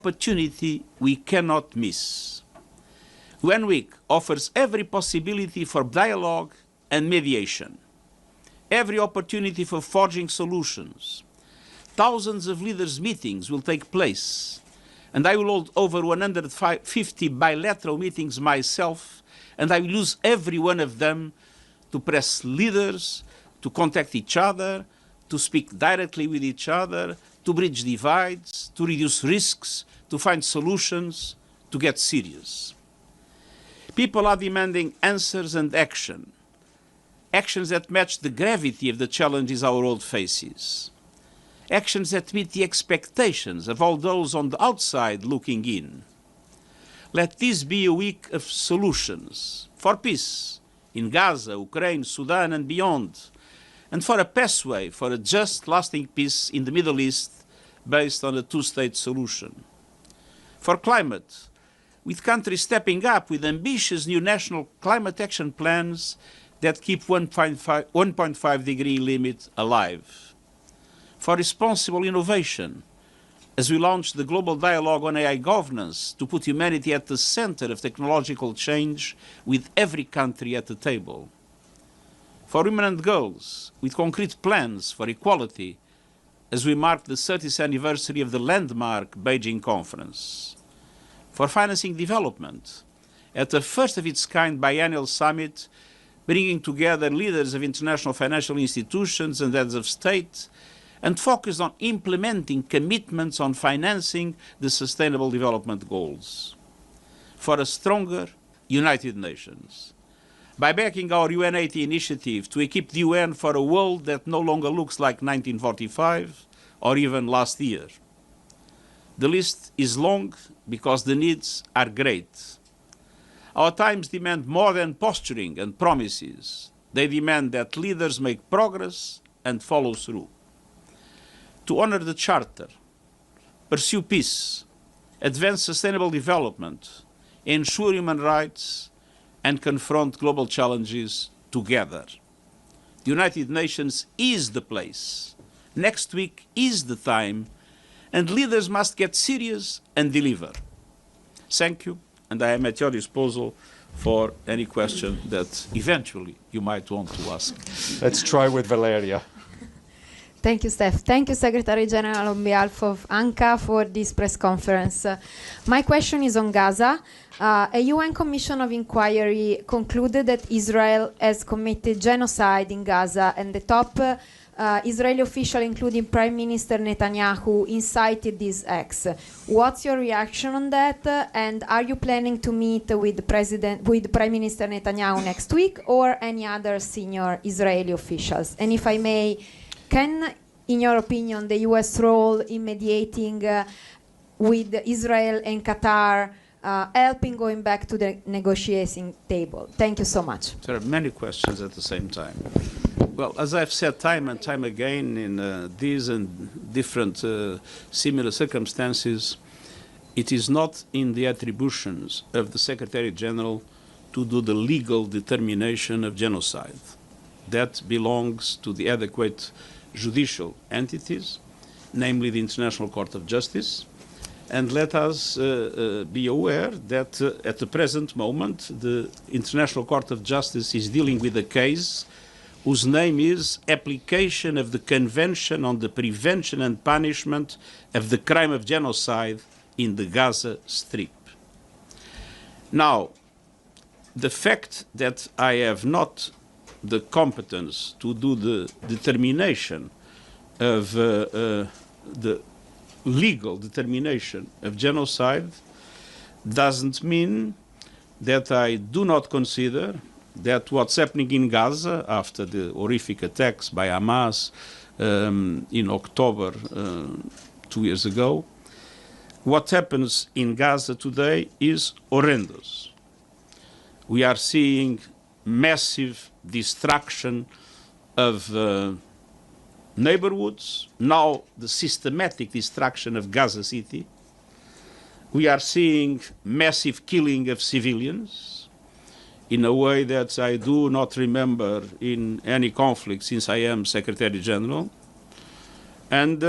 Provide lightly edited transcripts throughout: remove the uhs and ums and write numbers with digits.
opportunity we cannot miss. One week offers every possibility for dialogue and mediation, every opportunity for forging solutions. Thousands of leaders' meetings will take place, and I will hold over 150 bilateral meetings myself, and I will use every one of them to press leaders, to contact each other, to speak directly with each other, to bridge divides, to reduce risks, to find solutions, to get serious. People are demanding answers and action, actions that match the gravity of the challenges our world faces, actions that meet the expectations of all those on the outside looking in. Let this be a week of solutions for peace in Gaza, Ukraine, Sudan and beyond, and for a pathway for a just, lasting peace in the Middle East based on a two-state solution. For climate, with countries stepping up with ambitious new national climate action plans that keep 1.5 degree limit alive. For responsible innovation, as we launch the global dialogue on AI governance to put humanity at the center of technological change with every country at the table. For women and girls, with concrete plans for equality, as we mark the 30th anniversary of the landmark Beijing Conference. For financing development, at the first of its kind biennial summit, bringing together leaders of international financial institutions and heads of state, and focused on implementing commitments on financing the Sustainable Development Goals. For a stronger, United Nations, by backing our UN80 initiative to equip the UN for a world that no longer looks like 1945 or even last year. The list is long because the needs are great. Our times demand more than posturing and promises. They demand that leaders make progress and follow through. To honor the Charter, pursue peace, advance sustainable development, ensure human rights, and confront global challenges together. The United Nations is the place. Next week is the time, and leaders must get serious and deliver. Thank you, and I am at your disposal for any question that eventually you might want to ask. Let's try with Valeria. Thank you, Steph. Thank you, Secretary General, on behalf of UNGA for this press conference. My question is on Gaza. A UN Commission of Inquiry concluded that Israel has committed genocide in Gaza, and the top Israeli official, including Prime Minister Netanyahu, incited these acts. What's your reaction on that? And are you planning to meet with Prime Minister Netanyahu next week or any other senior Israeli officials? And if I may, can, in your opinion, the U.S. role in mediating with Israel and Qatar helping going back to the negotiating table? Thank you so much. There are many questions at the same time. Well, as I've said time and time again in these and different similar circumstances, it is not in the attributions of the Secretary General to do the legal determination of genocide. That belongs to the adequate judicial entities, namely the International Court of Justice. And let us be aware that at the present moment, the International Court of Justice is dealing with a case whose name is Application of the Convention on the Prevention and Punishment of the Crime of Genocide in the Gaza Strip. Now, the fact that I have not the competence to do the determination of the legal determination of genocide doesn't mean that I do not consider that what's happening in Gaza after the horrific attacks by Hamas in October 2 years ago, what happens in Gaza today is horrendous. We are seeing massive destruction of neighborhoods, now the systematic destruction of Gaza City. We are seeing massive killing of civilians in a way that I do not remember in any conflict since I am Secretary General. And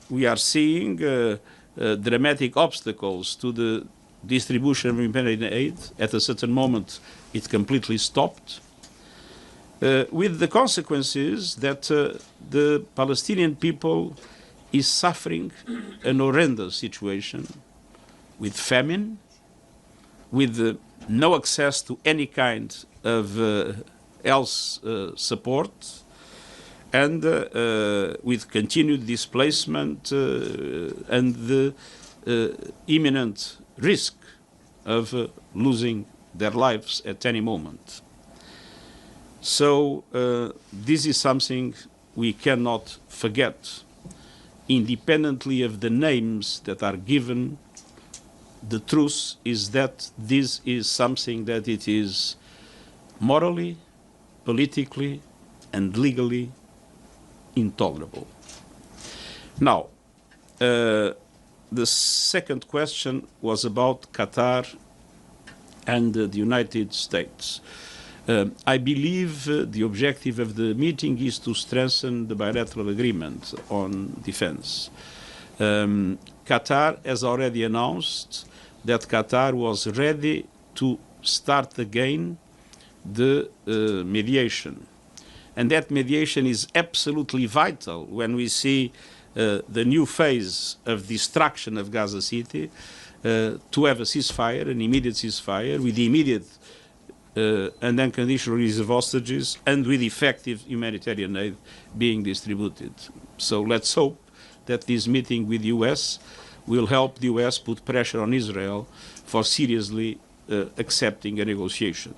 we are seeing dramatic obstacles to the distribution of humanitarian aid. At a certain moment, it completely stopped, with the consequences that the Palestinian people is suffering an horrendous situation with famine, with no access to any kind of health support, and with continued displacement and the imminent risk of losing their lives at any moment. So this is something we cannot forget. Independently of the names that are given, the truth is that this is something that it is morally, politically, and legally intolerable. Now, the second question was about Qatar and the United States. I believe the objective of the meeting is to strengthen the bilateral agreement on defense. Qatar has already announced that Qatar was ready to start again the mediation. And that mediation is absolutely vital when we see the new phase of destruction of Gaza City, to have a ceasefire, an immediate ceasefire, with the immediate and unconditional release of hostages, and with effective humanitarian aid being distributed. So let's hope that this meeting with the US will help the US put pressure on Israel for seriously accepting a negotiation.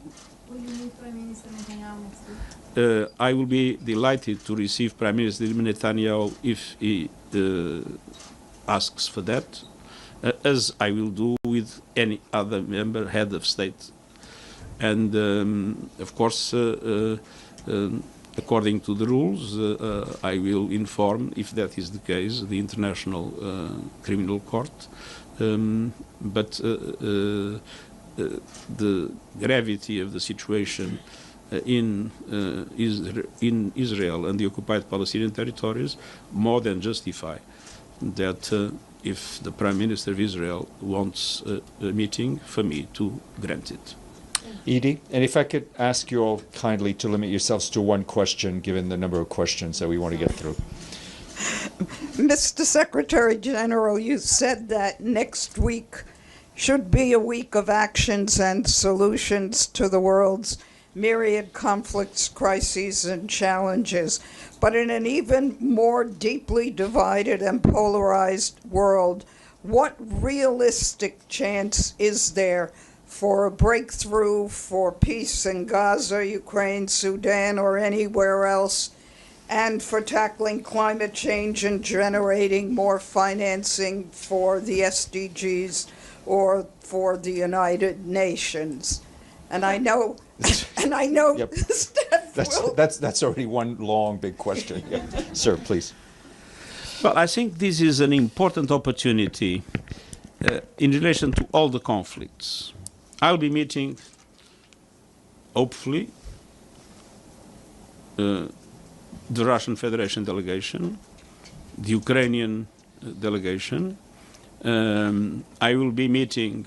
Will you meet Prime Minister Netanyahu next week? I will be delighted to receive Prime Minister Netanyahu if he asks for that, as I will do with any other member, head of state. And of course, according to the rules, I will inform, if that is the case, the International Criminal Court. But the gravity of the situation in Israel and the occupied Palestinian territories more than justify that if the Prime Minister of Israel wants a meeting, for me to grant it. Edie, and if I could ask you all kindly to limit yourselves to one question, given the number of questions that we want to get through. Mr. Secretary General, you said that next week should be a week of actions and solutions to the world's myriad conflicts, crises, and challenges. But in an even more deeply divided and polarized world, what realistic chance is there for a breakthrough for peace in Gaza, Ukraine, Sudan, or anywhere else, and for tackling climate change and generating more financing for the SDGs or for the United Nations? And I know, Yep. Steph will. That's already one long, big question. Yeah. Sir, please. Well, I think this is an important opportunity in relation to all the conflicts. I'll be meeting, hopefully, the Russian Federation delegation, the Ukrainian delegation. I will be meeting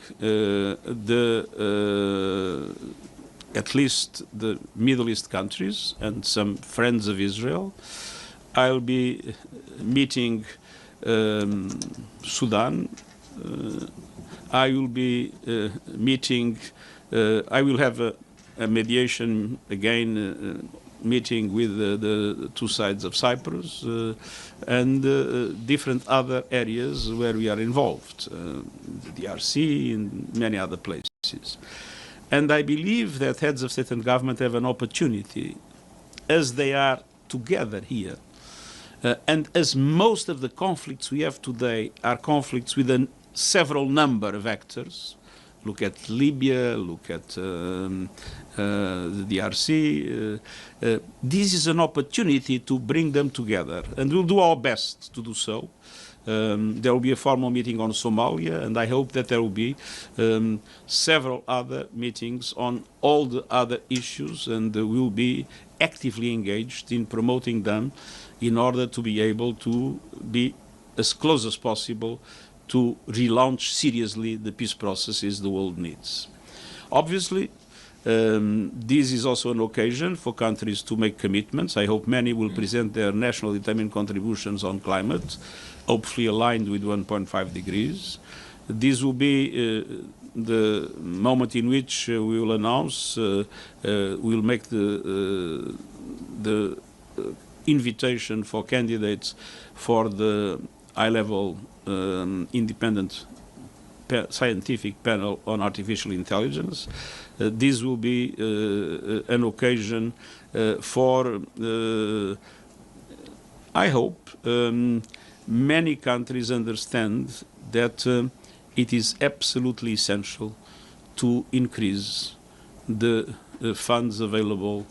at least the Middle East countries and some friends of Israel. I'll be meeting Sudan. I will be meeting, I will have a mediation again, meeting with the two sides of Cyprus and different other areas where we are involved, the DRC and many other places. And I believe that heads of state and government have an opportunity, as they are together here, and as most of the conflicts we have today are conflicts with a several number of actors. Look at Libya, look at the DRC. This is an opportunity to bring them together, and we'll do our best to do so. There will be a formal meeting on Somalia, and I hope that there will be several other meetings on all the other issues, and we'll be actively engaged in promoting them in order to be able to be as close as possible to relaunch seriously the peace processes the world needs. Obviously, this is also an occasion for countries to make commitments. I hope many will present their national determined contributions on climate, hopefully aligned with 1.5 degrees. This will be the moment in which we will announce, we'll make the invitation for candidates for the high-level independent scientific panel on artificial intelligence. This will be an occasion for, I hope, many countries understand that it is absolutely essential to increase the funds available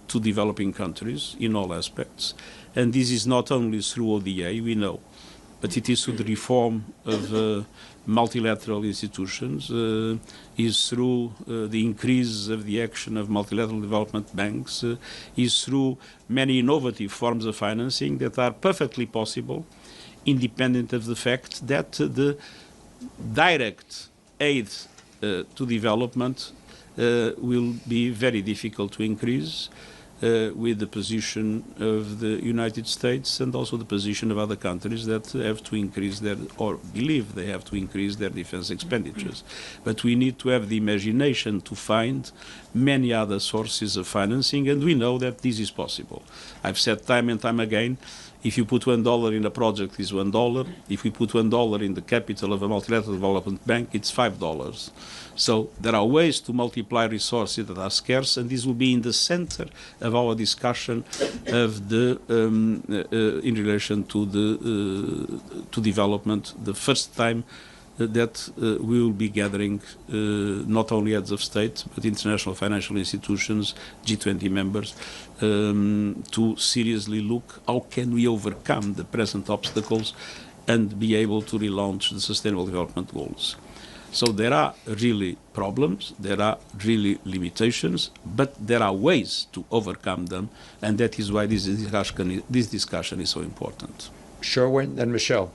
to developing countries in all aspects. And this is not only through ODA, we know, but it is through the reform of multilateral institutions, is through the increase of the action of multilateral development banks, is through many innovative forms of financing that are perfectly possible, independent of the fact that the direct aid to development will be very difficult to increase with the position of the United States and also the position of other countries that have to increase their, or believe they have to increase their defense expenditures. But we need to have the imagination to find many other sources of financing, and we know that this is possible. I've said time and time again, if you put $1 in a project, it's $1. If we put $1 in the capital of a multilateral development bank, it's $5. So there are ways to multiply resources that are scarce, and this will be in the center of our discussion of the in relation to the to development. The first time that we will be gathering not only heads of state but international financial institutions, G20 members, to seriously look how can we overcome the present obstacles and be able to relaunch the Sustainable Development Goals. So there are really problems, there are really limitations, but there are ways to overcome them, and that is why this discussion is so important. Sherwin and Michelle.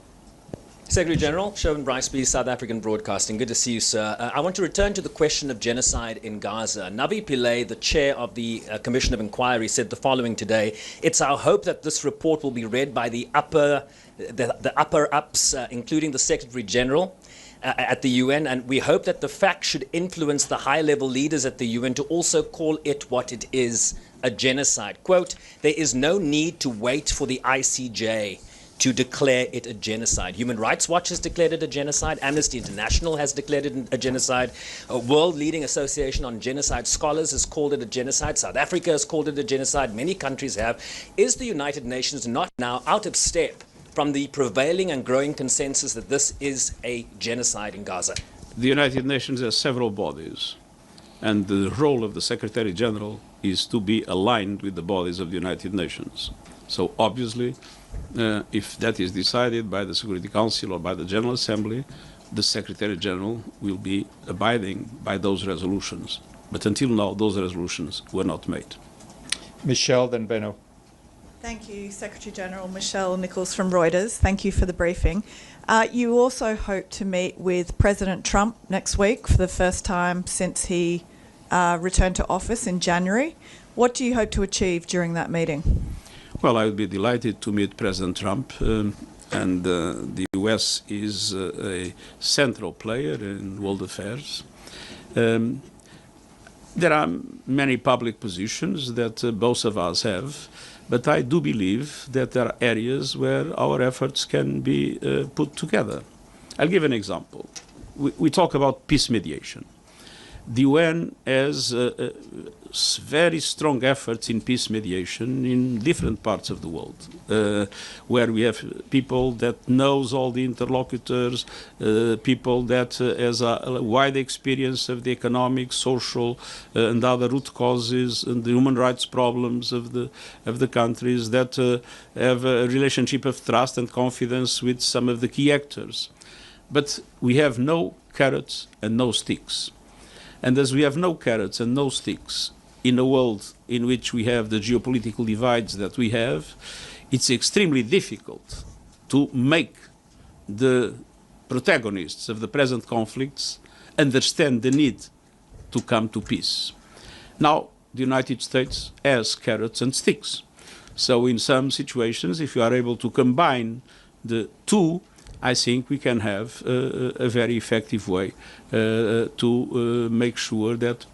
Secretary General, Sherwin Briceby, South African Broadcasting. Good to see you, sir. I want to return to the question of genocide in Gaza. Navi Pillay, the chair of the Commission of Inquiry, said the following today: "It's our hope that this report will be read by the upper ups, including the Secretary General at the UN, and we hope that the fact should influence the high-level leaders at the UN to also call it what it is, a genocide." Quote, "There is no need to wait for the ICJ to declare it a genocide. Human Rights Watch has declared it a genocide. Amnesty International has declared it a genocide. A world-leading association on genocide scholars has called it a genocide. South Africa has called it a genocide. Many countries have. Is the United Nations not now out of step from the prevailing and growing consensus that this is a genocide in Gaza?" The United Nations has several bodies, and the role of the Secretary General is to be aligned with the bodies of the United Nations. So obviously, if that is decided by the Security Council or by the General Assembly, the Secretary General will be abiding by those resolutions. But until now, those resolutions were not made. Michelle, then Benno. Thank you, Secretary General. Michelle Nichols from Reuters. Thank you for the briefing. You also hope to meet with President Trump next week for the first time since he returned to office in January. What do you hope to achieve during that meeting? Well, I would be delighted to meet President Trump, and the U.S. is a central player in world affairs. There are many public positions that both of us have, but I do believe that there are areas where our efforts can be put together. I'll give an example. We talk about peace mediation. The UN has very strong efforts in peace mediation in different parts of the world, where we have people that knows all the interlocutors, people that has a wide experience of the economic, social, and other root causes and the human rights problems of the countries, that have a relationship of trust and confidence with some of the key actors. But we have no carrots and no sticks. And as we have no carrots and no sticks in a world in which we have the geopolitical divides that we have, it's extremely difficult to make the protagonists of the present conflicts understand the need to come to peace. Now, the United States has carrots and sticks. So in some situations, if you are able to combine the two, I think we can have a very effective way to make sure that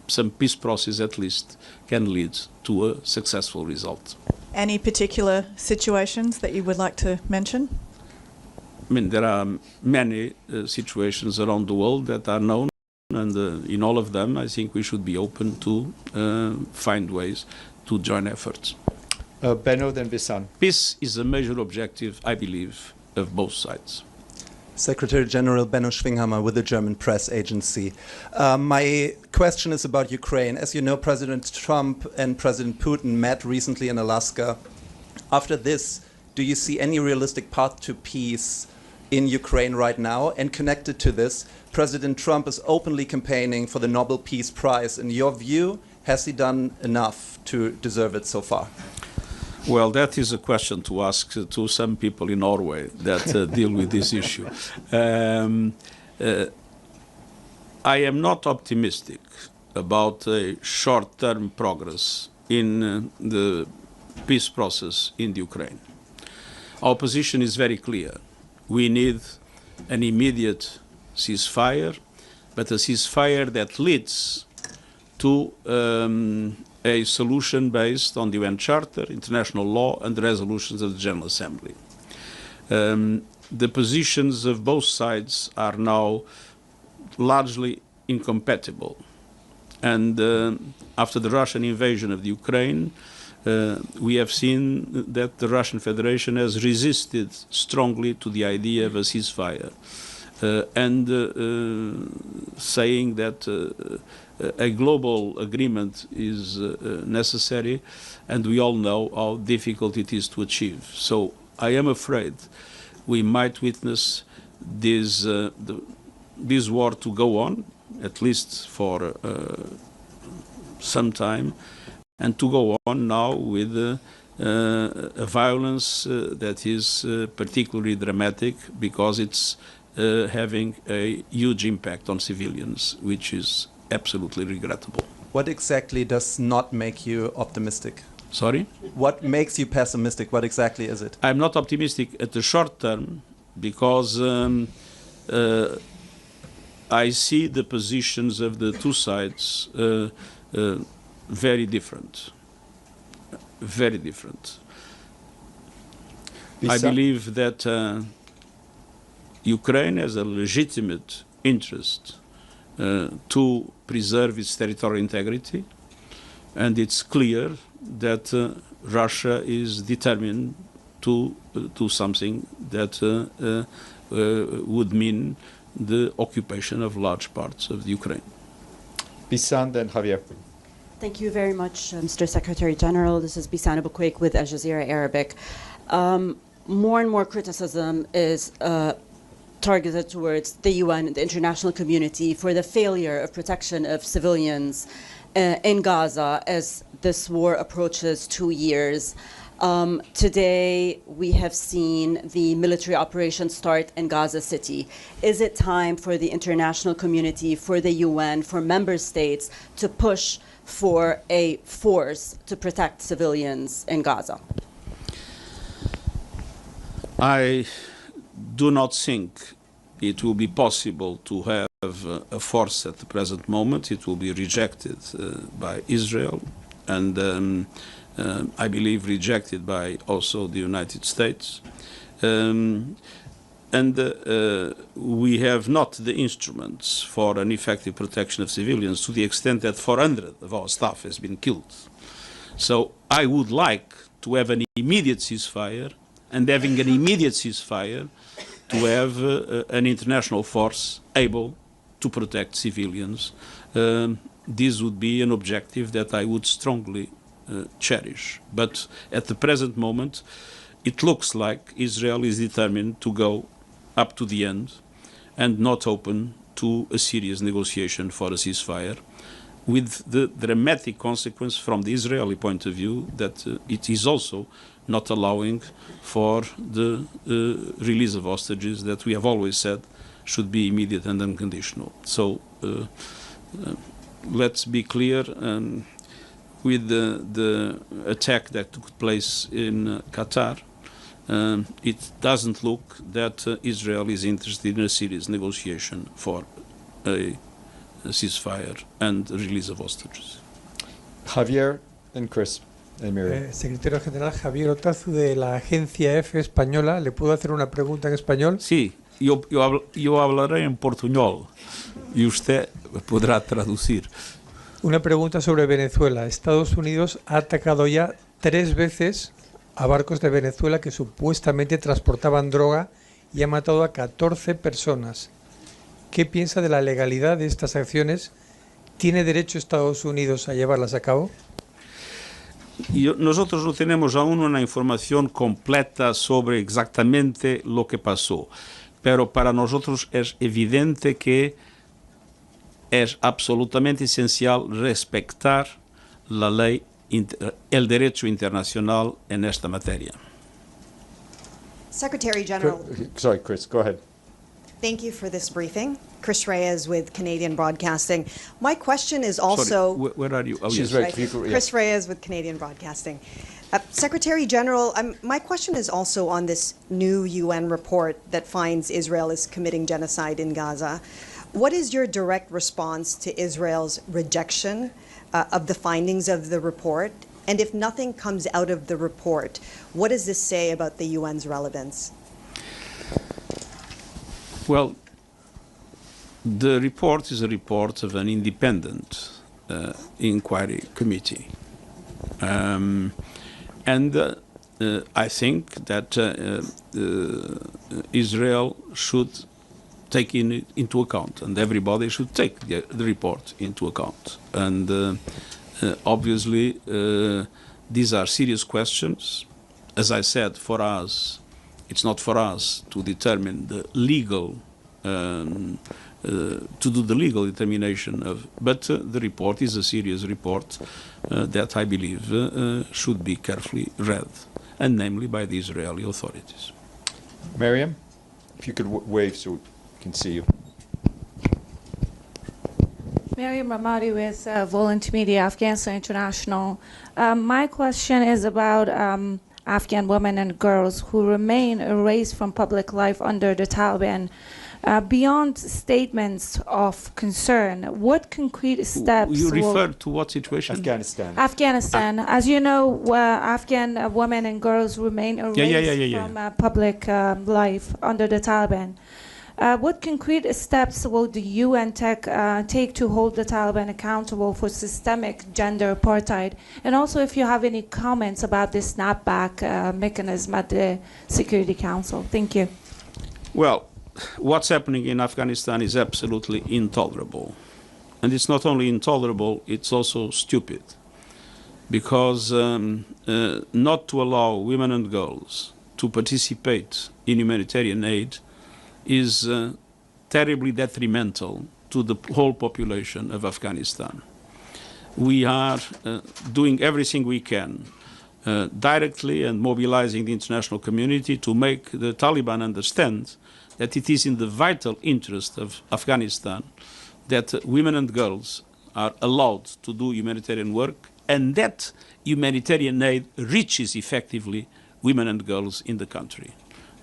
some peace process at least can lead to a successful result. Any particular situations that you would like to mention? I mean, there are many situations around the world that are known, and in all of them, I think we should be open to find ways to join efforts. Benno, then Visan. Peace is a major objective, I believe, of both sides. Secretary General Benno Schwinghammer with the German press agency. My question is about Ukraine. As you know, President Trump and President Putin met recently in Alaska. After this, do you see any realistic path to peace in Ukraine right now? And connected to this, President Trump is openly campaigning for the Nobel Peace Prize. In your view, has he done enough to deserve it so far? Well, that is a question to ask to some people in Norway that deal with this issue. I am not optimistic about a short-term progress in the peace process in the Ukraine. Our position is very clear. We need an immediate ceasefire, but a ceasefire that leads to a solution based on the UN Charter, international law, and the resolutions of the General Assembly. The positions of both sides are now largely incompatible. And after the Russian invasion of the Ukraine, we have seen that the Russian Federation has resisted strongly to the idea of a ceasefire, and saying that a global agreement is necessary, and we all know how difficult it is to achieve. So I am afraid we might witness this war to go on, at least for some time, and to go on now with a violence that is particularly dramatic because it's having a huge impact on civilians, which is absolutely regrettable. What exactly does not make you optimistic? Sorry? What makes you pessimistic? What exactly is it? I'm not optimistic at the short term because I see the positions of the two sides very different. Very different. I believe that Ukraine has a legitimate interest to preserve its territorial integrity, and it's clear that Russia is determined to do something that would mean the occupation of large parts of the Ukraine. Bisan, then Javier. Thank you very much, Mr. Secretary General. This is Bisan Abuquaik with Al Jazeera Arabic. More and more criticism is targeted towards the UN and the international community for the failure of protection of civilians in Gaza as this war approaches 2 years. Today, we have seen the military operation start in Gaza City. Is it time for the international community, for the UN, for member states to push for a force to protect civilians in Gaza? I do not think it will be possible to have a force at the present moment. It will be rejected by Israel, and I believe rejected by also the United States. We have not the instruments for an effective protection of civilians to the extent that 400 of our staff has been killed. So I would like to have an immediate ceasefire, and having an immediate ceasefire, to have an international force able to protect civilians. This would be an objective that I would strongly cherish. But at the present moment, it looks like Israel is determined to go up to the end and not open to a serious negotiation for a ceasefire. with the dramatic consequence from the Israeli point of view that it is also not allowing for the release of hostages that we have always said should be immediate and unconditional. So let's be clear, with the attack that took place in Qatar, it doesn't look that Israel is interested in a serious negotiation for a ceasefire and release of hostages. Javier and Chris and Miriam. Secretario General Javier Otazu de la Agencia F española. ¿Le puedo hacer una pregunta en español? Sí, yo hablaré en portuñol y usted podrá traducir. Una pregunta sobre Venezuela. Estados Unidos ha atacado ya 3 veces a barcos de Venezuela que supuestamente transportaban droga y ha matado a 14 personas. ¿Qué piensa de la legalidad de estas acciones? ¿Tiene derecho Estados Unidos a llevarlas a cabo? Nosotros no tenemos aún una información completa sobre exactamente lo que pasó, pero para nosotros es evidente que es absolutamente esencial respetar la ley, el derecho internacional en esta materia. Secretary General. Sorry, Chris, go ahead. Thank you for this briefing. Chris Reyes with Canadian Broadcasting. My question is also... Sorry, where are you? Oh, She's yes. right. Chris Reyes with Canadian Broadcasting. Secretary General, my question is also on this new UN report that finds Israel is committing genocide in Gaza. What is your direct response to Israel's rejection of the findings of the report? And if nothing comes out of the report, what does this say about the UN's relevance? Well, the report is a report of an independent inquiry committee. And I think that Israel should take into account, and everybody should take the report into account. And obviously, these are serious questions. As I said, for us, it's not for us to determine the legal, to do the legal determination of, but the report is a serious report that I believe should be carefully read, and namely by the Israeli authorities. Miriam, if you could wave so we can see you. Miriam Ramadi with Volunteer Media, Afghanistan International. My question is about Afghan women and girls who remain erased from public life under the Taliban. Beyond statements of concern, what concrete steps... You refer to what situation? Afghanistan. Afghanistan. As you know, Afghan women and girls remain erased from public life under the Taliban. What concrete steps will the UN take to hold the Taliban accountable for systemic gender apartheid? And also, if you have any comments about this snapback mechanism at the Security Council. Thank you. Well, what's happening in Afghanistan is absolutely intolerable. And it's not only intolerable, it's also stupid. Because not to allow women and girls to participate in humanitarian aid is terribly detrimental to the whole population of Afghanistan. We are doing everything we can directly and mobilizing the international community to make the Taliban understand that it is in the vital interest of Afghanistan that women and girls are allowed to do humanitarian work, and that humanitarian aid reaches effectively women and girls in the country.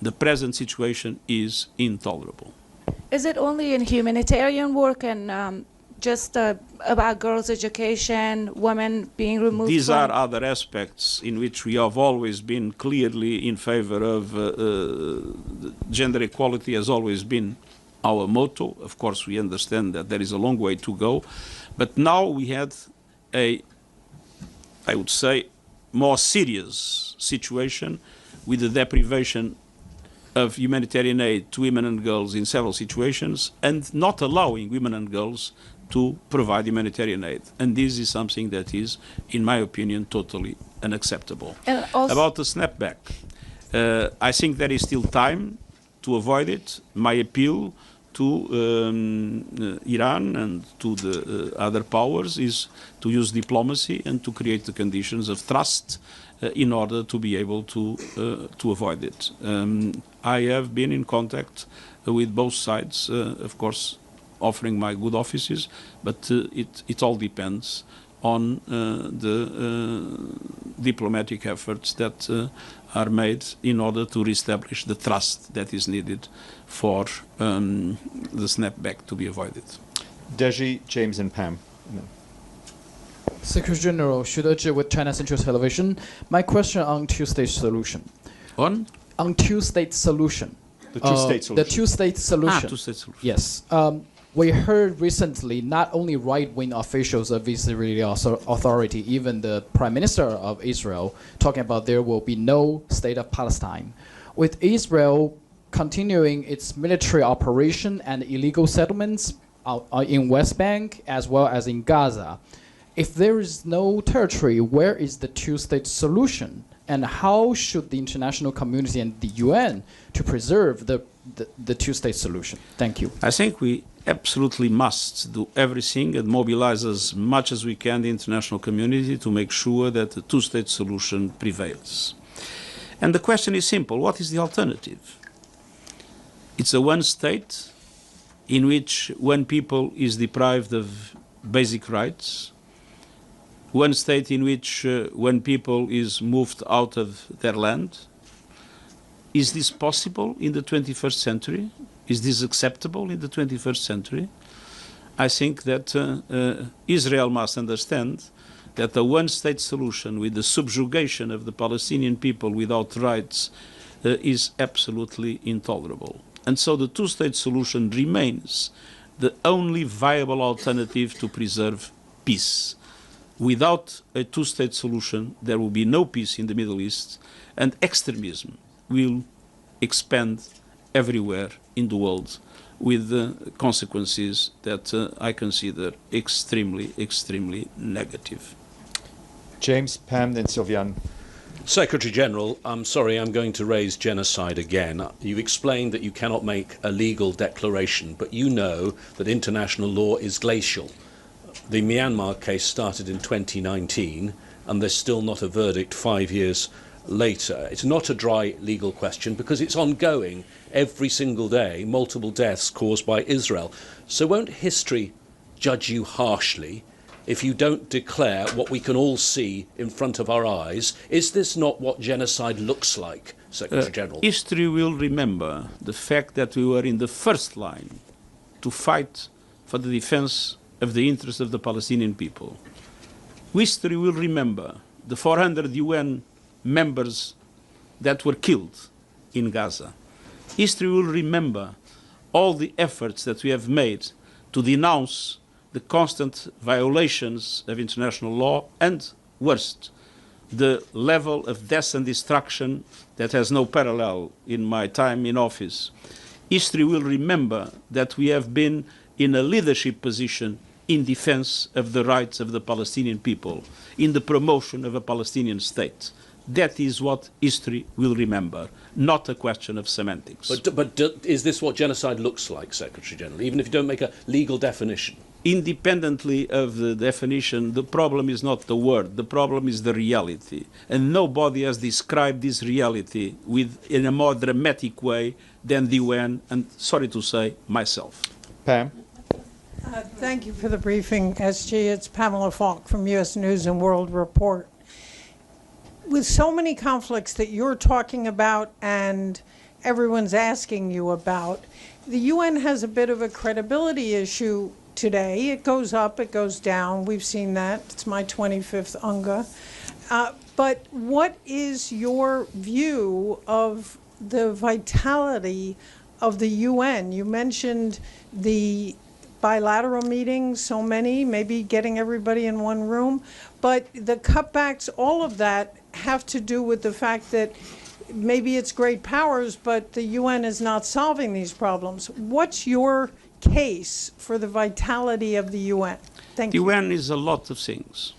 The present situation is intolerable. Is it only in humanitarian work and just about girls' education, women being removed? These are other aspects in which we have always been clearly in favor of gender equality, has always been our motto. Of course, we understand that there is a long way to go. But now we had a, I would say, more serious situation with the deprivation of humanitarian aid to women and girls in several situations, and not allowing women and girls to provide humanitarian aid. And this is something that is, in my opinion, totally unacceptable. About the snapback, I think there is still time to avoid it. My appeal to Iran and to the other powers is to use diplomacy and to create the conditions of trust in order to be able to avoid it. I have been in contact with both sides, of course, offering my good offices, but it all depends on the diplomatic efforts that are made in order to reestablish the trust that is needed for the snapback to be avoided. Deji, James, and Pam. Secretary General, Shudaji with China Central Television. My question on two-state solution. On two-state solution. The two-state solution. The two-state solution. Two-state solution. Yes. We heard recently not only right-wing officials of Israeli Authority, even the Prime Minister of Israel, talking about there will be no state of Palestine. With Israel continuing its military operation and illegal settlements in West Bank as well as in Gaza, if there is no territory, where is the two-state solution? And how should the international community and the UN to preserve the two-state solution? Thank you. I think we absolutely must do everything and mobilize as much as we can the international community to make sure that the two-state solution prevails. And the question is simple: what is the alternative? It's a one state in which one people is deprived of basic rights, one state in which one people is moved out of their land. Is this possible in the 21st century? Is this acceptable in the 21st century? I think that Israel must understand that the one-state solution with the subjugation of the Palestinian people without rights is absolutely intolerable. And so the two-state solution remains the only viable alternative to preserve peace. Without a two-state solution, there will be no peace in the Middle East, and extremism will expand everywhere in the world with consequences that I consider extremely, extremely negative. James, Pam, then Sylviane. Secretary General, I'm sorry, I'm going to raise genocide again. You've explained that you cannot make a legal declaration, but you know that international law is glacial. The Myanmar case started in 2019, and there's still not a verdict 5 years later. It's not a dry legal question because it's ongoing every single day, multiple deaths caused by Israel. So won't history judge you harshly if you don't declare what we can all see in front of our eyes? Is this not what genocide looks like, Secretary General? History will remember the fact that we were in the first line to fight for the defense of the interests of the Palestinian people. History will remember the 400 UN members that were killed in Gaza. History will remember all the efforts that we have made to denounce the constant violations of international law and, worst, the level of death and destruction that has no parallel in my time in office. History will remember that we have been in a leadership position in defense of the rights of the Palestinian people, in the promotion of a Palestinian state. That is what history will remember, not a question of semantics. But is this what genocide looks like, Secretary General, even if you don't make a legal definition? Independently of the definition, the problem is not the word, the problem is the reality. And nobody has described this reality in a more dramatic way than the UN, and sorry to say, myself. Pam? Thank you for the briefing, SG. It's Pamela Falk from U.S. News and World Report. With so many conflicts that you're talking about and everyone's asking you about, the UN has a bit of a credibility issue today. It goes up, it goes down. We've seen that. It's my 25th UNGA. But what is your view of the vitality of the UN? You mentioned the bilateral meetings, so many, maybe getting everybody in one room. But the cutbacks, all of that have to do with the fact that maybe it's great powers, but the UN is not solving these problems. What's your case for the vitality of the UN? Thank you. The UN is a lot of things.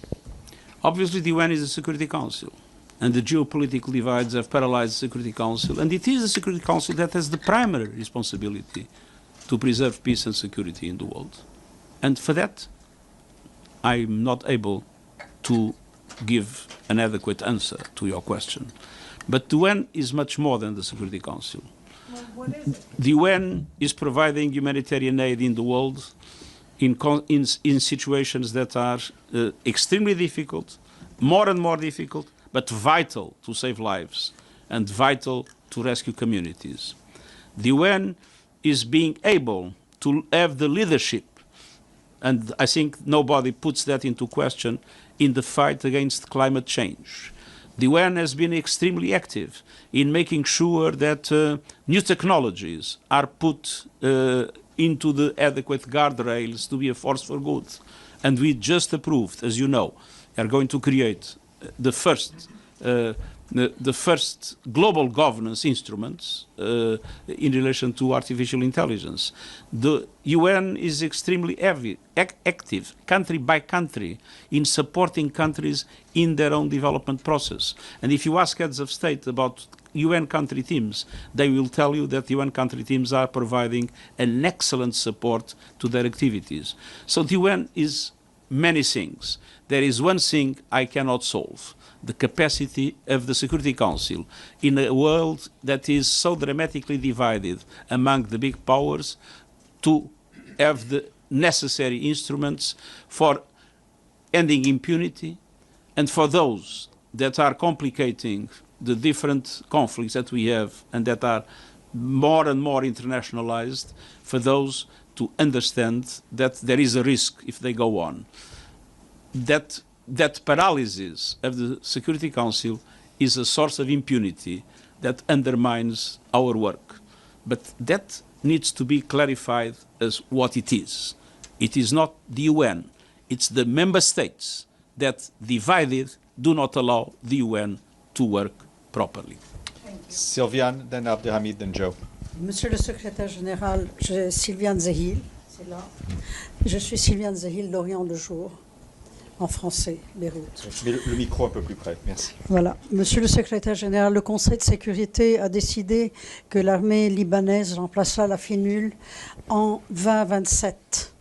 Obviously, the UN is the Security Council, and the geopolitical divides have paralyzed the Security Council, and it is the Security Council that has the primary responsibility to preserve peace and security in the world. And for that, I'm not able to give an adequate answer to your question. But the UN is much more than the Security Council. Well, what is it? The UN is providing humanitarian aid in the world in situations that are extremely difficult, more and more difficult, but vital to save lives and vital to rescue communities. The UN is being able to have the leadership, and I think nobody puts that into question, in the fight against climate change. The UN has been extremely active in making sure that new technologies are put into the adequate guardrails to be a force for good. And we just approved, as you know, are going to create the first global governance instruments in relation to artificial intelligence. The UN is extremely active, country by country, in supporting countries in their own development process. And if you ask heads of state about UN country teams, they will tell you that UN country teams are providing an excellent support to their activities. So the UN is many things. There is one thing I cannot solve: the capacity of the Security Council in a world that is so dramatically divided among the big powers to have the necessary instruments for ending impunity and for those that are complicating the different conflicts that we have and that are more and more internationalized, for those to understand that there is a risk if they go on. That paralysis of the Security Council is a source of impunity that undermines our work. But that needs to be clarified as what it is. It is not the UN, it's the member states that, divided, do not allow the UN to work properly. Sylviane, then Abdelhamid, then Joe. Monsieur le secrétaire général, je suis Sylviane Zehil, c'est là. Je suis Sylviane Zehil d'Orient le Jour, en français, Beyrouth. Mets le micro un peu plus près, merci. Voilà. Monsieur le secrétaire général, le Conseil de sécurité a décidé que l'armée libanaise remplacera la FINUL en 2027.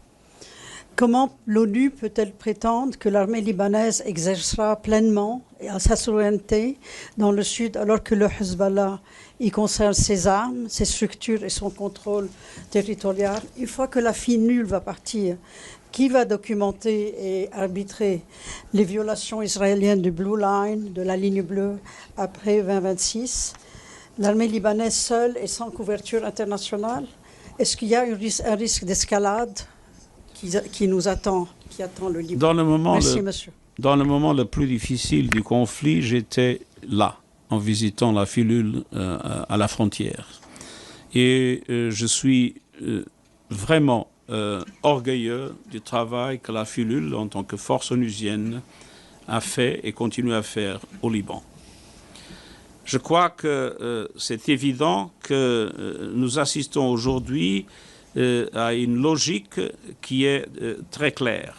Comment l'ONU peut-elle prétendre que l'armée libanaise exercera pleinement sa souveraineté dans le sud alors que le Hezbollah y conserve ses armes, ses structures et son contrôle territorial? Une fois que la FINUL va partir, qui va documenter et arbitrer les violations israéliennes du Blue Line, de la ligne bleue, après 2026? L'armée libanaise seule et sans couverture internationale? Est-ce qu'il y a un risque d'escalade qui nous attend, qui attend le Liban? Merci, monsieur. Dans le moment le plus difficile du conflit, j'étais là, en visitant la FINUL à la frontière. Et je suis vraiment orgueilleux du travail que la FINUL, en tant que force onusienne, a fait et continue à faire au Liban. Je crois que c'est évident que nous assistons aujourd'hui à une logique qui est très claire.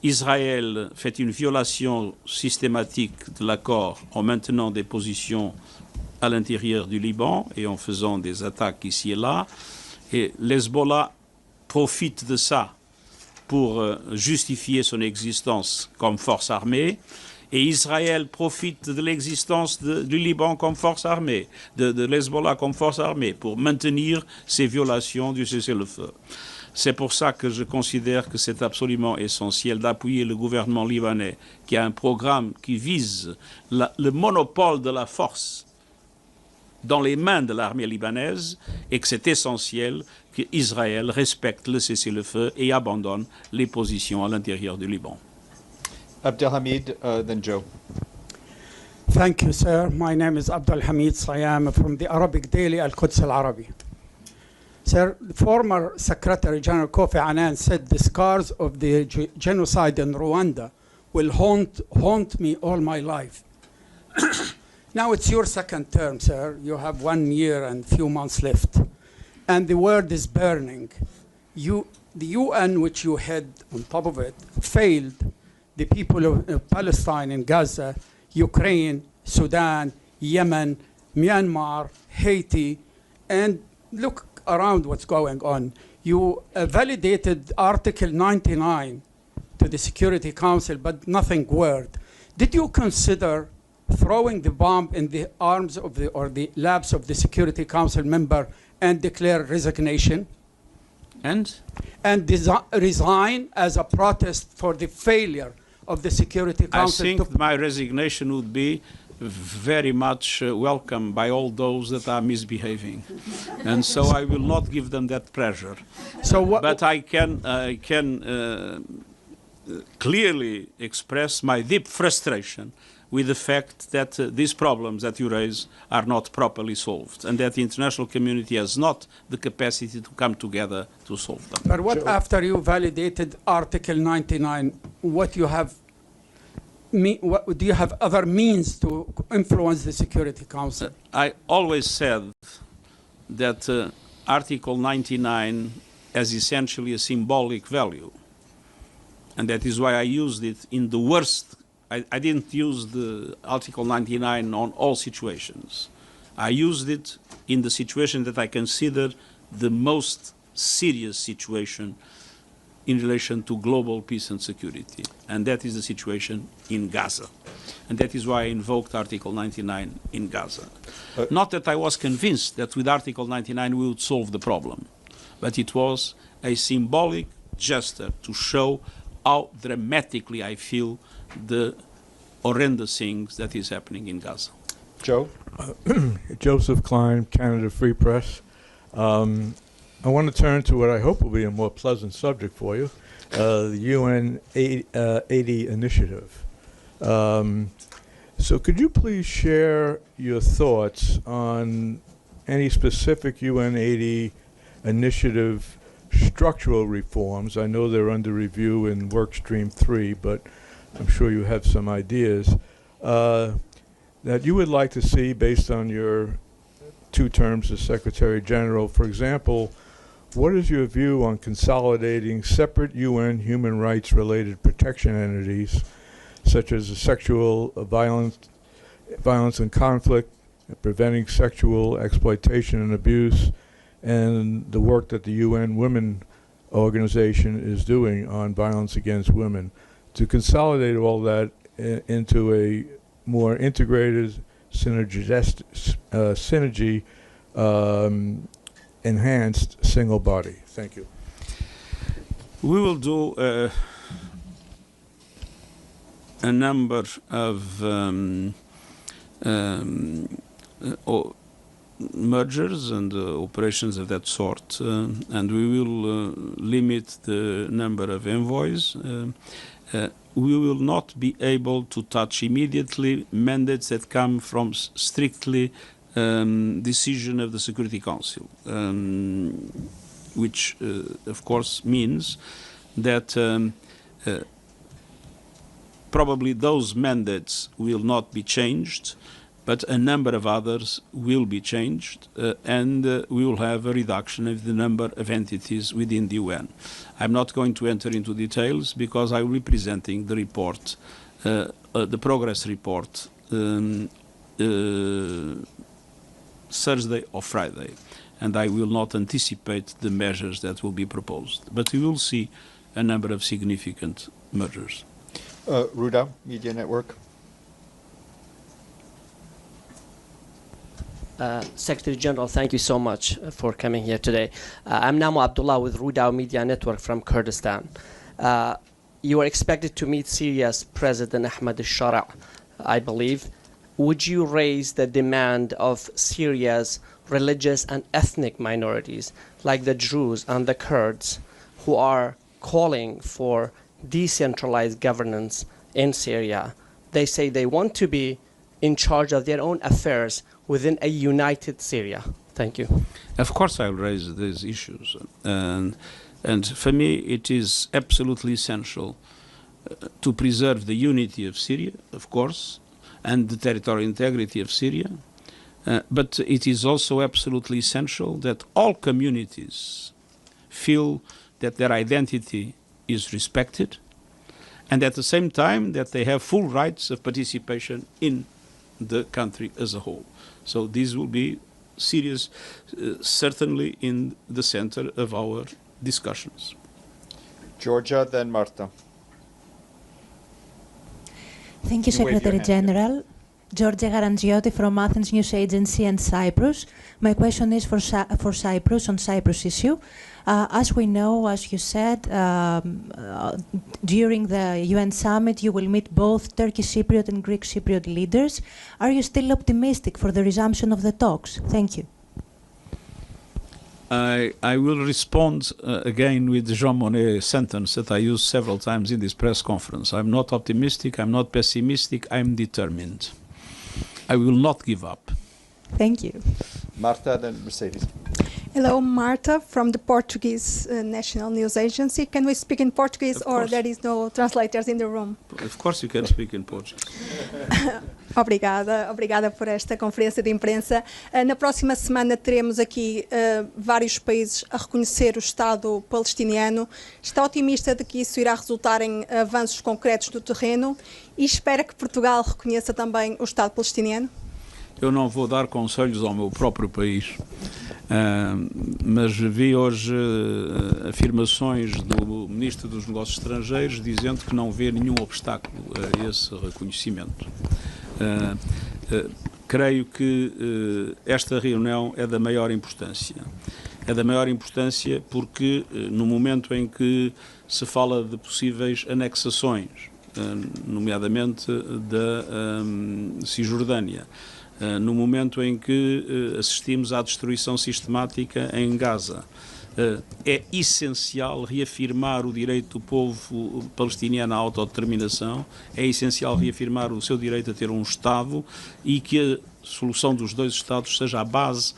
Israël fait une violation systématique de l'accord en maintenant des positions à l'intérieur du Liban et en faisant des attaques ici et là. Et l'Hezbollah profite de ça pour justifier son existence comme force armée. Et Israël profite de l'existence du Liban comme force armée, de l'Hezbollah comme force armée, pour maintenir ces violations du cessez-le-feu. C'est pour ça que je considère que c'est absolument essentiel d'appuyer le gouvernement libanais, qui a un programme qui vise le monopole de la force dans les mains de l'armée libanaise, et que c'est essentiel qu'Israël respecte le cessez-le-feu et abandonne les positions à l'intérieur du Liban. Abdelhamid, then Joe. Thank you, sir. My name is Abdelhamid Sayam from the Arabic daily Al-Quds Al-Arabi. Sir, former Secretary General Kofi Annan said the scars of the genocide in Rwanda will haunt me all my life. Now it's your second term, sir. You have 1 year and few months left. And the world is burning. The UN, which you had on top of it, failed the people of Palestine and Gaza, Ukraine, Sudan, Yemen, Myanmar, Haiti, and look, around what's going on. You validated Article 99 to the Security Council, but nothing worked. Did you consider throwing the bomb in the arms of the laps of the Security Council member and declare resignation? And resign as a protest for the failure of the Security Council? I think my resignation would be very much welcome by all those that are misbehaving, and so I will not give them that pressure. But I can clearly express my deep frustration with the fact that these problems that you raise are not properly solved, and that the international community has not the capacity to come together to solve them. But what after you validated Article 99, what do you have other means to influence the Security Council? I always said that Article 99 has essentially a symbolic value, and that is why I used it in the worst. I didn't use the Article 99 on all situations. I used it in the situation that I consider the most serious situation in relation to global peace and security, and that is the situation in Gaza. And that is why I invoked Article 99 in Gaza. Not that I was convinced that with Article 99 we would solve the problem, but it was a symbolic gesture to show how dramatically I feel the horrendous things that is happening in Gaza. Joe? Joseph Klein, Canada Free Press. I want to turn to what I hope will be a more pleasant subject for you, the UN 80 initiative. So could you please share your thoughts on any specific UN 80 initiative structural reforms? I know they're under review in Work Stream 3, but I'm sure you have some ideas that you would like to see based on your 2 terms as Secretary General. For example, what is your view on consolidating separate UN human rights related protection entities such as the sexual violence and conflict, preventing sexual exploitation and abuse, and the work that the UN Women Organization is doing on violence against women, to consolidate all that into a more integrated synergy enhanced single body? Thank you. We will do a number of mergers and operations of that sort, and we will limit the number of envoys. We will not be able to touch immediately mandates that come from strictly decision of the Security Council, which of course means that probably those mandates will not be changed, but a number of others will be changed, and we will have a reduction of the number of entities within the UN. I'm not going to enter into details because I will be presenting the report, the progress report, Thursday or Friday, and I will not anticipate the measures that will be proposed. But we will see a number of significant mergers. Ruda, Media Network. Secretary General, thank you so much for coming here today. I'm Namo Abdullah with Rudao Media Network from Kurdistan. You are expected to meet Syria's President Ahmad al-Shara, I believe. Would you raise the demand of Syria's religious and ethnic minorities, like the Druze and the Kurds, who are calling for decentralized governance in Syria? They say they want to be in charge of their own affairs within a united Syria. Thank you. Of course I'll raise these issues. And for me it is absolutely essential to preserve the unity of Syria, of course, and the territorial integrity of Syria. But it is also absolutely essential that all communities feel that their identity is respected, and at the same time that they have full rights of participation in the country as a whole. So these will be serious, certainly in the center of our discussions. Georgia, then Marta. Thank you, Secretary General. Georgia Garangiotti from Athens News Agency and Cyprus. My question is for Cyprus, on Cyprus issue. As we know, as you said, during the UN summit, you will meet both Turkish Cypriot and Greek Cypriot leaders. Are you still optimistic for the resumption of the talks? Thank you. I will respond again with the Jean Monnet sentence that I used several times in this press conference. I'm not optimistic, I'm not pessimistic, I'm determined. I will not give up. Thank you. Marta, then Mercedes. Hello, Marta from the Portuguese National News Agency. Can we speak in Portuguese or there is no translators in the room? Of course you can speak in Portuguese. Obrigada por esta conferência de imprensa. Na próxima semana teremos aqui vários países a reconhecer o Estado palestiniano. Está otimista de que isso irá resultar em avanços concretos do terreno e espera que Portugal reconheça também o Estado palestiniano? Eu não vou dar conselhos ao meu próprio país, mas vi hoje afirmações do Ministro dos Negócios Estrangeiros dizendo que não vê nenhum obstáculo a esse reconhecimento. Creio que esta reunião é da maior importância. É da maior importância porque no momento em que se fala de possíveis anexações, nomeadamente da Cisjordânia, no momento em que assistimos à destruição sistemática em Gaza, é essencial reafirmar o direito do povo palestiniano à autodeterminação, é essencial reafirmar o seu direito a ter um Estado e que a solução dos dois Estados seja a base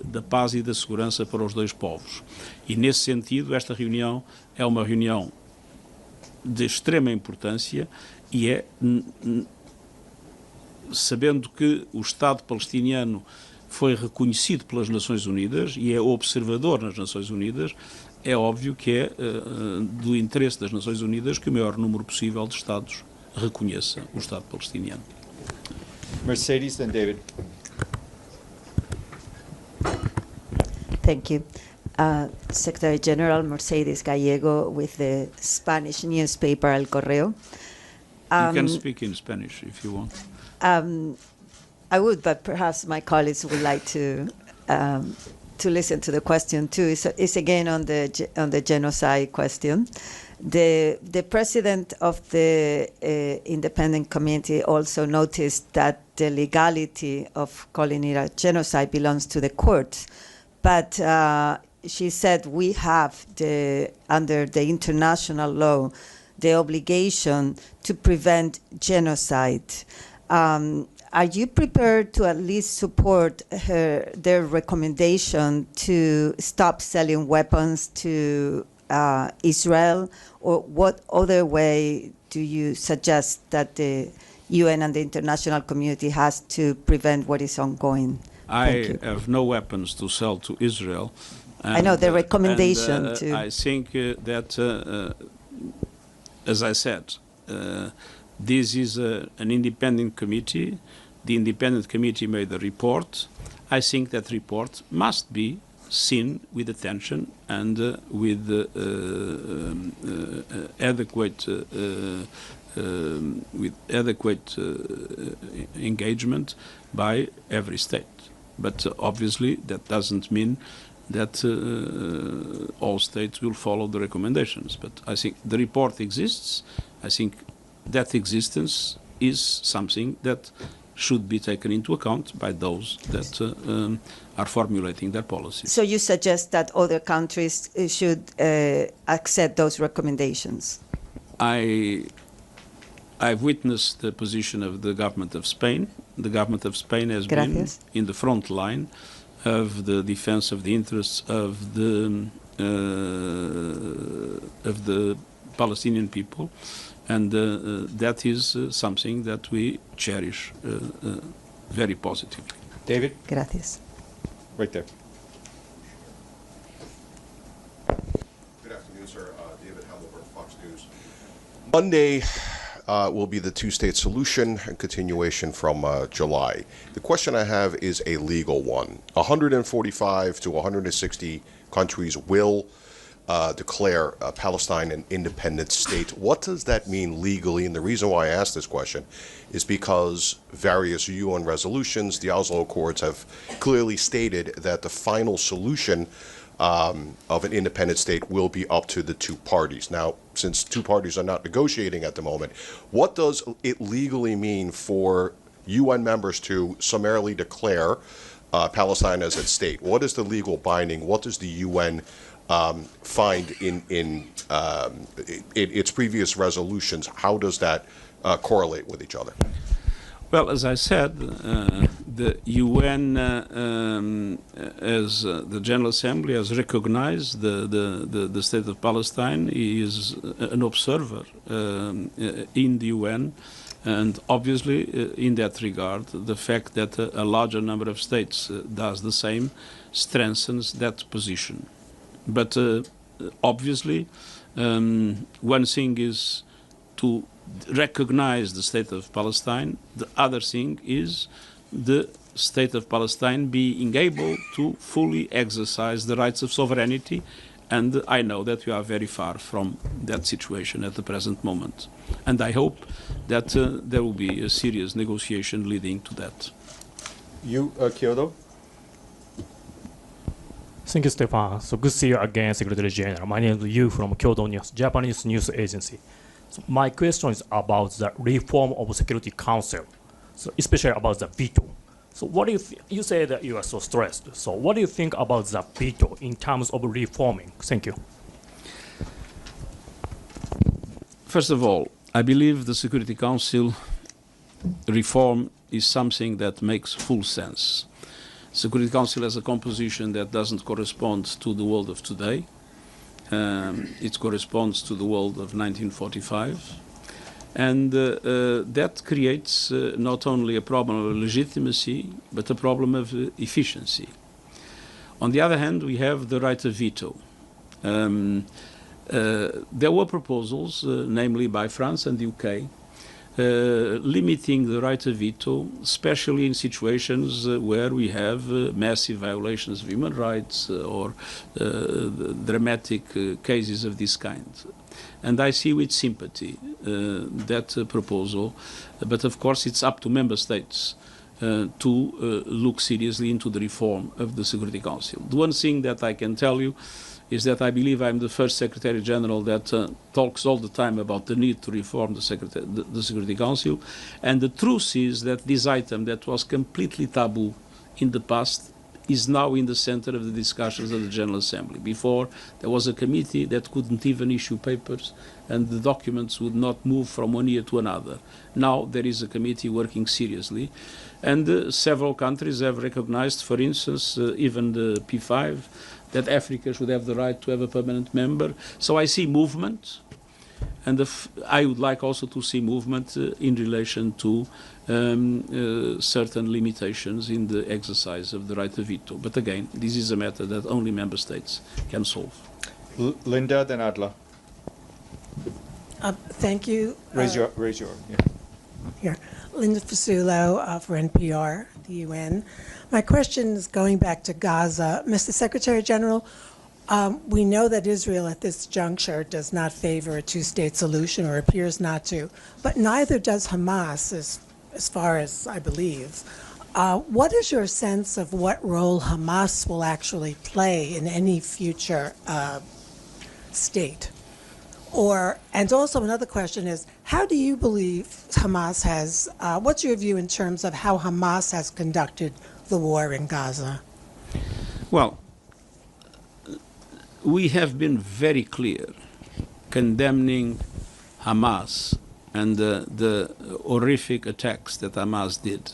da paz e da segurança para os dois povos. E nesse sentido, esta reunião é uma reunião de extrema importância e é sabendo que o Estado palestiniano foi reconhecido pelas Nações Unidas e é observador nas Nações Unidas, é óbvio que é do interesse das Nações Unidas que o maior número possível de Estados reconheça o Estado palestiniano. Mercedes, then David. Thank you. Secretary General Mercedes Gallego with the Spanish newspaper El Correo. You can speak in Spanish if you want. I would, but perhaps my colleagues would like to listen to the question too. It's again on the genocide question. The president of the independent committee also noticed that the legality of calling it a genocide belongs to the courts, but she said we have under the international law the obligation to prevent genocide. Are you prepared to at least support their recommendation to stop selling weapons to Israel, or what other way do you suggest that the UN and the international community has to prevent what is ongoing? I have no weapons to sell to Israel. I know the recommendation to. I think that, as I said, this is an independent committee. The independent committee made a report. I think that report must be seen with attention and with adequate engagement by every state. But obviously that doesn't mean that all states will follow the recommendations. But I think the report exists. I think that existence is something that should be taken into account by those that are formulating their policies. So you suggest that other countries should accept those recommendations? I've witnessed the position of the government of Spain. The government of Spain has been in the front line of the defense of the interests of the Palestinian people, and that is something that we cherish very positively. David? Gracias. Right there. Good afternoon, sir. David Hamilton, Fox News. Monday, will be the two-state solution and continuation from July. The question I have is a legal one. 145 to 160 countries will declare Palestine an independent state. What does that mean legally? And the reason why I ask this question is because various UN resolutions, the Oslo Accords, have clearly stated that the final solution of an independent state will be up to the two parties. Now, since two parties are not negotiating at the moment, what does it legally mean for UN members to summarily declare Palestine as a state? What is the legal binding? What does the UN find in its previous resolutions? How does that correlate with each other? Well, as I said, the UN, as the General Assembly, has recognized the state of Palestine. He is an observer in the UN, and obviously, in that regard, the fact that a larger number of states does the same strengthens that position. But obviously, one thing is to recognize the state of Palestine. The other thing is the state of Palestine being able to fully exercise the rights of sovereignty, and I know that we are very far from that situation at the present moment. And I hope that there will be a serious negotiation leading to that. You, Kyoto? Thank you, Stefan. So good to see you again, Secretary General. My name is Yu from Kyoto News, Japanese news agency. So my question is about the reform of Security Council, so especially about the veto. So what do you say that you are so stressed? So what do you think about the veto in terms of reforming? Thank you. First of all, I believe the Security Council reform is something that makes full sense. Security Council has a composition that doesn't correspond to the world of today. It corresponds to the world of 1945. And that creates not only a problem of legitimacy, but a problem of efficiency. On the other hand, we have the right of veto. There were proposals, namely by France and the UK, limiting the right of veto, especially in situations where we have massive violations of human rights or dramatic cases of this kind. And I see with sympathy that proposal, but of course it's up to member states to look seriously into the reform of the Security Council. The one thing that I can tell you is that I believe I'm the first Secretary General that talks all the time about the need to reform the Security Council. And the truth is that this item that was completely taboo in the past is now in the center of the discussions of the General Assembly. Before, there was a committee that couldn't even issue papers, and the documents would not move from one year to another. Now there is a committee working seriously, and several countries have recognized, for instance, even the P5, that Africa should have the right to have a permanent member. So I see movement, and I would like also to see movement in relation to certain limitations in the exercise of the right of veto. But again, this is a matter that only member states can solve. Linda, then Adla. Thank you. Raise your. Yeah. Here, Linda Fasulo for NPR, the UN. My question is going back to Gaza. Mr. Secretary General, we know that Israel at this juncture does not favor a two-state solution, or appears not to, but neither does Hamas, as far as I believe. What is your sense of what role Hamas will actually play in any future state? And also another question is, how do you believe Hamas has, what's your view in terms of how Hamas has conducted the war in Gaza? Well, we have been very clear condemning Hamas and the horrific attacks that Hamas did,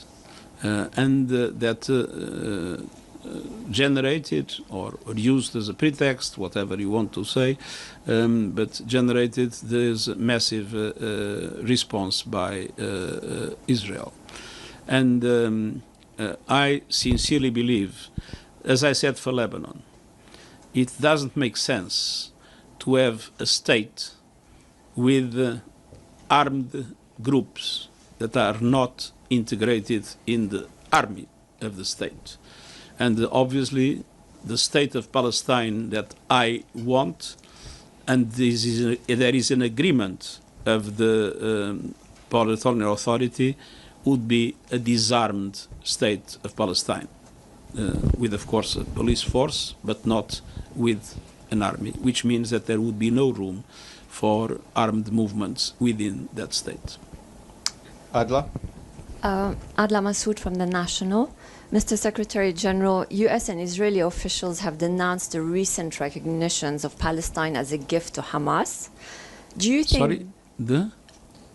and that generated or used as a pretext, whatever you want to say, but generated this massive response by Israel. And I sincerely believe, as I said for Lebanon, it doesn't make sense to have a state with armed groups that are not integrated in the army of the state. And obviously, the state of Palestine that I want, and there is an agreement of the Palestinian Authority, would be a disarmed state of Palestine, with, of course, a police force, but not with an army, which means that there would be no room for armed movements within that state. Adla? Adla Masood from The National. Mr. Secretary General, U.S. and Israeli officials have denounced the recent recognitions of Palestine as a gift to Hamas. Do you think... Sorry?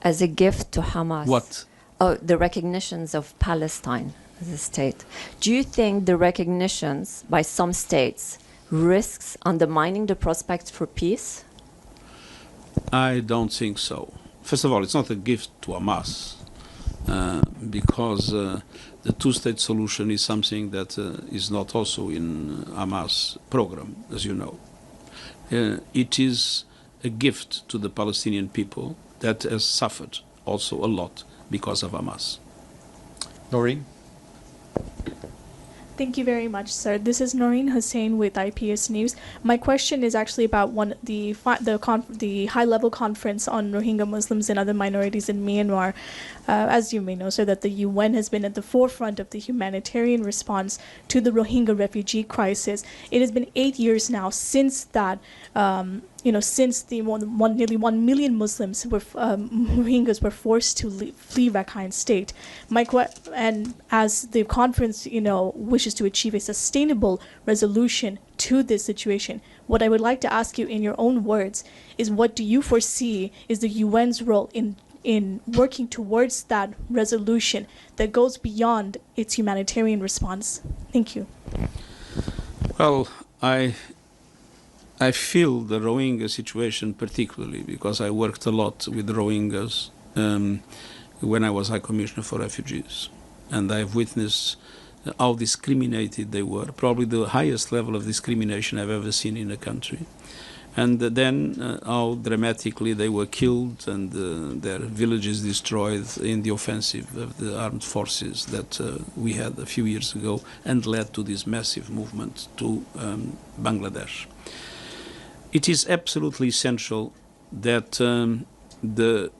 As a gift to Hamas. What? Oh, the recognitions of Palestine as a state. Do you think the recognitions by some states risks undermining the prospects for peace? I don't think so. First of all, it's not a gift to Hamas, because the two-state solution is something that is not also in Hamas program, as you know. It is a gift to the Palestinian people that has suffered also a lot because of Hamas. Noreen? Thank you very much, sir. This is Noreen Hussain with IPS News. My question is actually about the high-level conference on Rohingya Muslims and other minorities in Myanmar. As you may know, sir, that the UN has been at the forefront of the humanitarian response to the Rohingya refugee crisis. It has been 8 years now since that. Since the nearly 1 million Muslims Rohingyas were forced to flee Rakhine State. And as the conference, wishes to achieve a sustainable resolution to this situation, what I would like to ask you in your own words is, what do you foresee is the UN's role in working towards that resolution that goes beyond its humanitarian response? Thank you. Well, I feel the Rohingya situation particularly because I worked a lot with Rohingyas when I was High Commissioner for Refugees. And I've witnessed how discriminated they were, probably the highest level of discrimination I've ever seen in a country. And then how dramatically they were killed and their villages destroyed in the offensive of the armed forces that we had a few years ago and led to this massive movement to Bangladesh. It is absolutely essential that the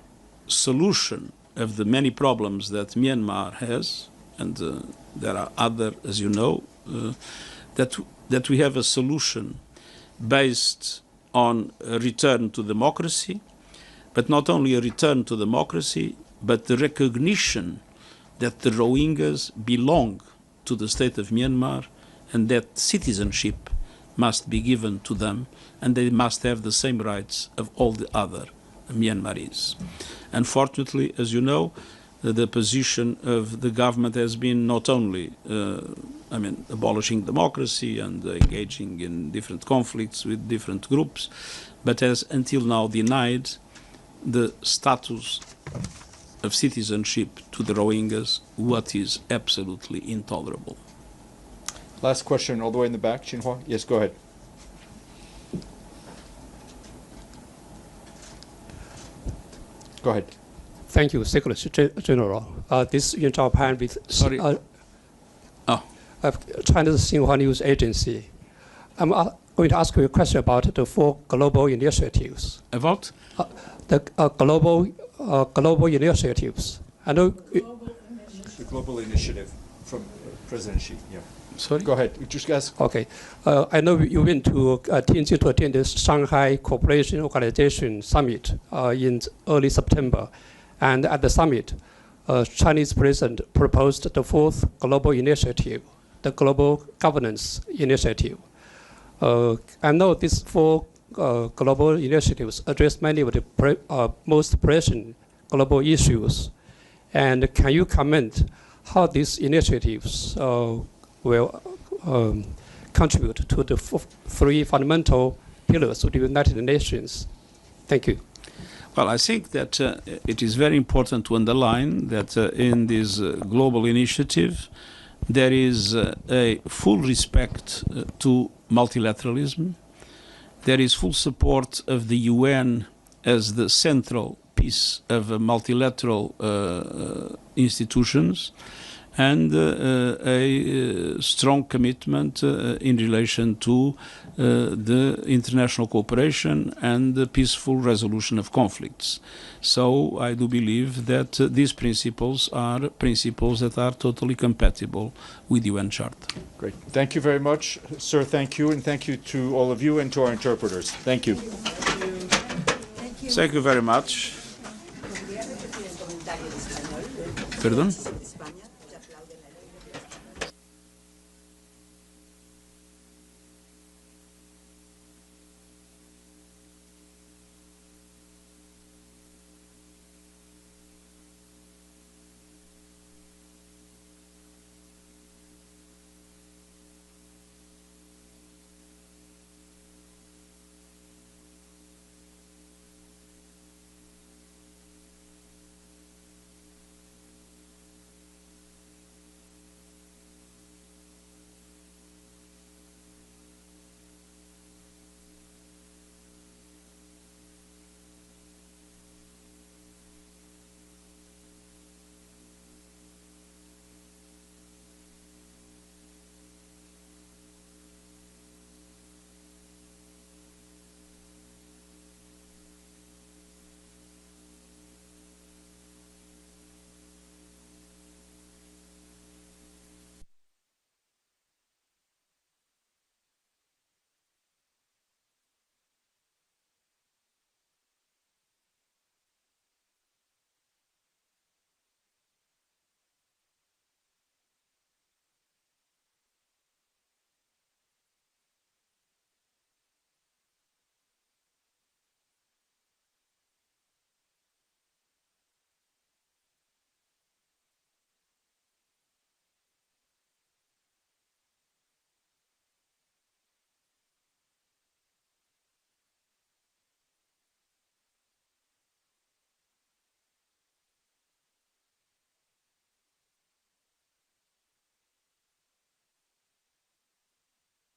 solution of the many problems that Myanmar has, and there are other, as you know, that we have a solution based on a return to democracy, but not only a return to democracy, but the recognition that the Rohingyas belong to the state of Myanmar and that citizenship must be given to them, and they must have the same rights of all the other Myanmaris. Unfortunately, as you know, the position of the government has been not only abolishing democracy and engaging in different conflicts with different groups, but has until now denied the status of citizenship to the Rohingyas, what is absolutely intolerable. Last question, all the way in the back, Xinhua. Yes, go ahead. Go ahead. Thank you, Secretary General. This is Yun Zhaopan with China's Xinhua News Agency. I'm going to ask you a question about the 4 global initiatives. About? The global initiatives. I know the global initiative from President Xi. Yeah. Sorry? Go ahead. Just ask. Okay. I know you went to Tianjin to attend the Shanghai Cooperation Organization Summit in early September. And at the summit, Chinese president proposed the 4th global initiative, the Global Governance Initiative. I know these 4 global initiatives address many of the most pressing global issues. And can you comment how these initiatives will contribute to the 3 fundamental pillars of the United Nations? Thank you. Well, I think that it is very important to underline that in this global initiative, there is a full respect to multilateralism. There is full support of the UN as the central peace of multilateral institutions, and a strong commitment in relation to the international cooperation and the peaceful resolution of conflicts. So I do believe that these principles are principles that are totally compatible with the UN Charter. Great. Thank you very much, sir. Thank you, and thank you to all of you and to our interpreters. Thank you. Thank you very much. Perdón.